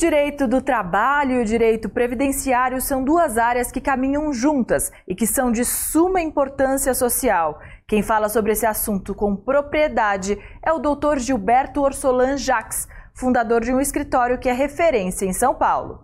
direito do trabalho e o direito previdenciário são duas áreas que caminham juntas e que são de suma importância social. Quem fala sobre esse assunto com propriedade é o Dr. Gilberto Orsolan Jacques, fundador de um escritório que é referência em São Paulo.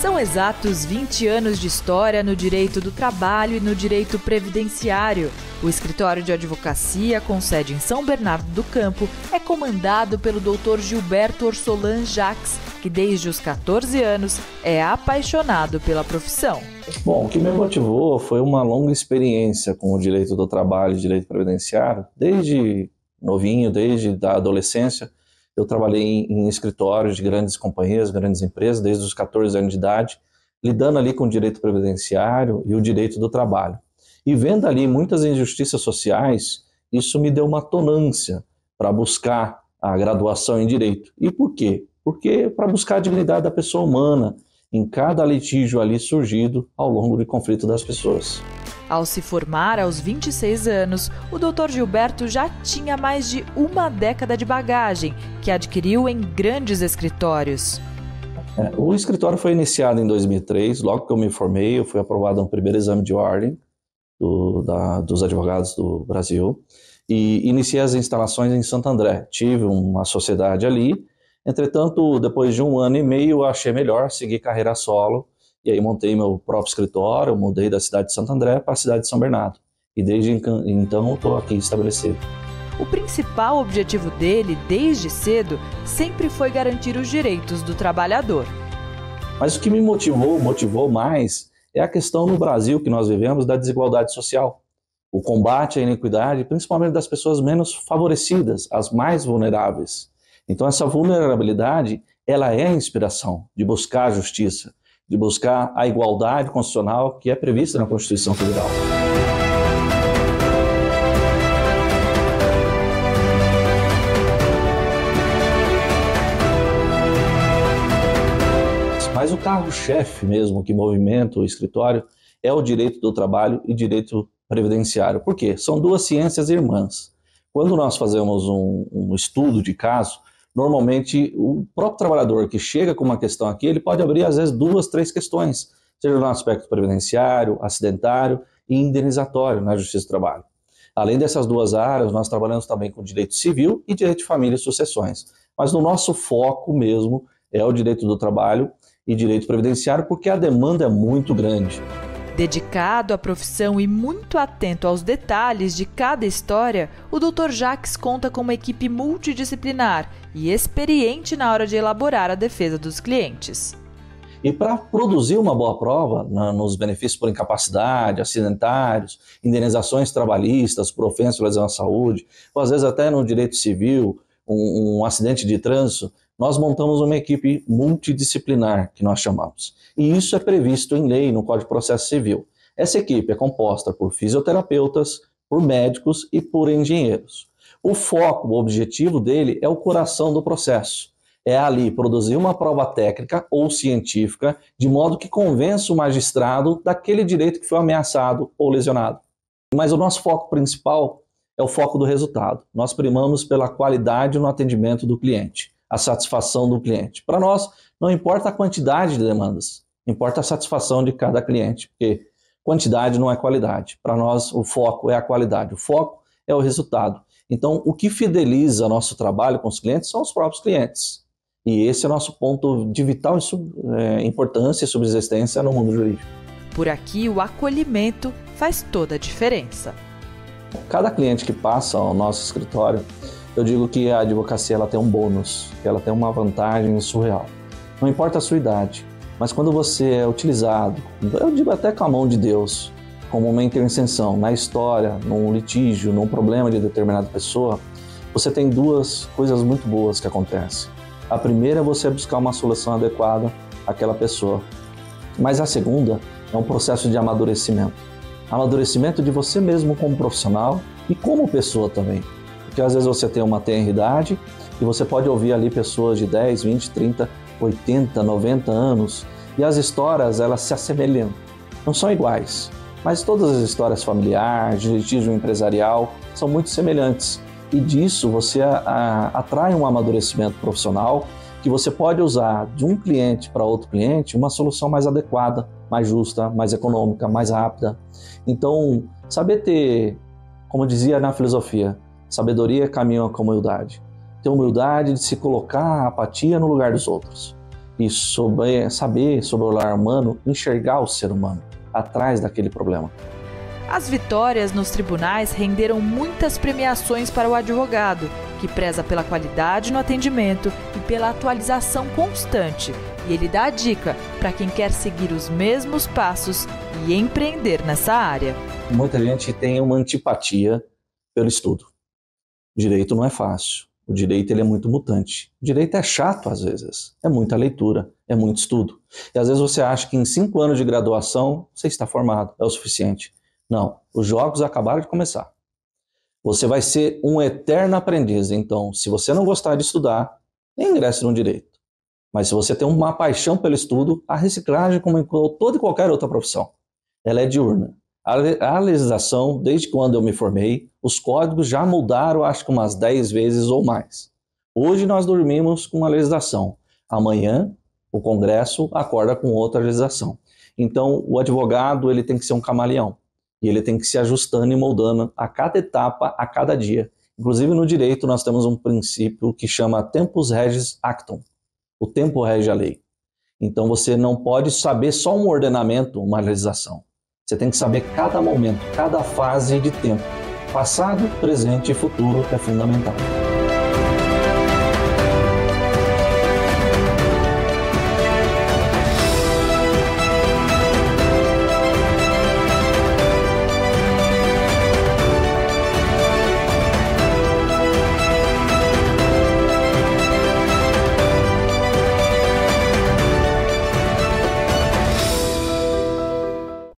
São exatos 20 anos de história no direito do trabalho e no direito previdenciário. O escritório de advocacia, com sede em São Bernardo do Campo, é comandado pelo Dr. Gilberto Orsolan Jacques, que desde os 14 anos é apaixonado pela profissão. Bom, o que me motivou foi uma longa experiência com o direito do trabalho e direito previdenciário. Desde novinho, desde a adolescência, eu trabalhei em escritórios de grandes companhias, grandes empresas, desde os 14 anos de idade, lidando ali com o direito previdenciário e o direito do trabalho. E vendo ali muitas injustiças sociais, isso me deu uma tonância para buscar a graduação em direito. E por quê? Porque para buscar a dignidade da pessoa humana em cada litígio ali surgido ao longo do conflito das pessoas. Ao se formar aos 26 anos, o Dr. Gilberto já tinha mais de uma década de bagagem, que adquiriu em grandes escritórios. O escritório foi iniciado em 2003, logo que eu me formei, eu fui aprovado no primeiro exame de ordem dos advogados do Brasil e iniciei as instalações em Santo André. Tive uma sociedade ali, entretanto, depois de 1 ano e meio, eu achei melhor seguir carreira solo. E aí montei meu próprio escritório, eu mudei da cidade de Santo André para a cidade de São Bernardo. E desde então estou aqui estabelecido. O principal objetivo dele, desde cedo, sempre foi garantir os direitos do trabalhador. Mas o que me motivou mais, é a questão no Brasil que nós vivemos da desigualdade social. O combate à iniquidade, principalmente das pessoas menos favorecidas, as mais vulneráveis. Então essa vulnerabilidade, ela é a inspiração de buscar a justiça, de buscar a igualdade constitucional que é prevista na Constituição Federal. Mas o carro-chefe mesmo que movimenta o escritório é o direito do trabalho e direito previdenciário. Por quê? São duas ciências irmãs. Quando nós fazemos um estudo de caso, normalmente, o próprio trabalhador que chega com uma questão aqui, ele pode abrir, às vezes, 2, 3 questões, seja no aspecto previdenciário, acidentário e indenizatório na Justiça do Trabalho. Além dessas duas áreas, nós trabalhamos também com direito civil e direito de família e sucessões. Mas o nosso foco mesmo é o direito do trabalho e direito previdenciário, porque a demanda é muito grande. Dedicado à profissão e muito atento aos detalhes de cada história, o Dr. Jacques conta com uma equipe multidisciplinar e experiente na hora de elaborar a defesa dos clientes. E para produzir uma boa prova nos benefícios por incapacidade, acidentários, indenizações trabalhistas por ofensa ou lesão à saúde, ou às vezes até no direito civil, um acidente de trânsito, nós montamos uma equipe multidisciplinar, que nós chamamos. E isso é previsto em lei no Código de Processo Civil. Essa equipe é composta por fisioterapeutas, por médicos e por engenheiros. O foco, o objetivo dele é o coração do processo. É ali produzir uma prova técnica ou científica, de modo que convença o magistrado daquele direito que foi ameaçado ou lesionado. Mas o nosso foco principal é o foco do resultado. Nós primamos pela qualidade no atendimento do cliente, a satisfação do cliente. Para nós, não importa a quantidade de demandas, importa a satisfação de cada cliente, porque quantidade não é qualidade. Para nós, o foco é a qualidade, o foco é o resultado. Então, o que fideliza nosso trabalho com os clientes são os próprios clientes. E esse é o nosso ponto de vital importância e subsistência no mundo jurídico. Por aqui, o acolhimento faz toda a diferença. Cada cliente que passa ao nosso escritório, eu digo que a advocacia ela tem um bônus, que ela tem uma vantagem surreal. Não importa a sua idade, mas quando você é utilizado, eu digo até com a mão de Deus, como uma intercessão na história, num litígio, num problema de determinada pessoa, você tem duas coisas muito boas que acontecem. A primeira é você buscar uma solução adequada àquela pessoa, mas a segunda é um processo de amadurecimento. Amadurecimento de você mesmo como profissional e como pessoa também. Porque às vezes você tem uma tenra idade e você pode ouvir ali pessoas de 10, 20, 30, 80, 90 anos E as histórias, elas se assemelham, não são iguais, mas todas as histórias familiares, de litígio empresarial, são muito semelhantes. E disso você atrai um amadurecimento profissional que você pode usar de um cliente para outro cliente uma solução mais adequada, mais justa, mais econômica, mais rápida. Então, saber ter, como dizia na filosofia, sabedoria caminha com humildade. Ter humildade de se colocar a apatia no lugar dos outros. E saber sobre o olhar humano, enxergar o ser humano atrás daquele problema. As vitórias nos tribunais renderam muitas premiações para o advogado, que preza pela qualidade no atendimento e pela atualização constante. E ele dá a dica para quem quer seguir os mesmos passos e empreender nessa área. Muita gente tem uma antipatia pelo estudo. O direito não é fácil. O direito ele é muito mutante. O direito é chato às vezes. É muita leitura, é muito estudo. E às vezes você acha que em 5 anos de graduação você está formado, é o suficiente. Não, os jogos acabaram de começar. Você vai ser um eterno aprendiz. Então, se você não gostar de estudar, nem ingresse no direito. Mas se você tem uma paixão pelo estudo, a reciclagem, como em toda e qualquer outra profissão, ela é diurna. A legislação, desde quando eu me formei, os códigos já mudaram, acho que umas 10 vezes ou mais. Hoje nós dormimos com uma legislação. Amanhã, o Congresso acorda com outra legislação. Então, o advogado ele tem que ser um camaleão. E ele tem que se ajustando e moldando a cada etapa, a cada dia. Inclusive no direito nós temos um princípio que chama tempus regis actum. O tempo rege a lei. Então você não pode saber só um ordenamento, uma legislação. Você tem que saber cada momento, cada fase de tempo. Passado, presente e futuro é fundamental.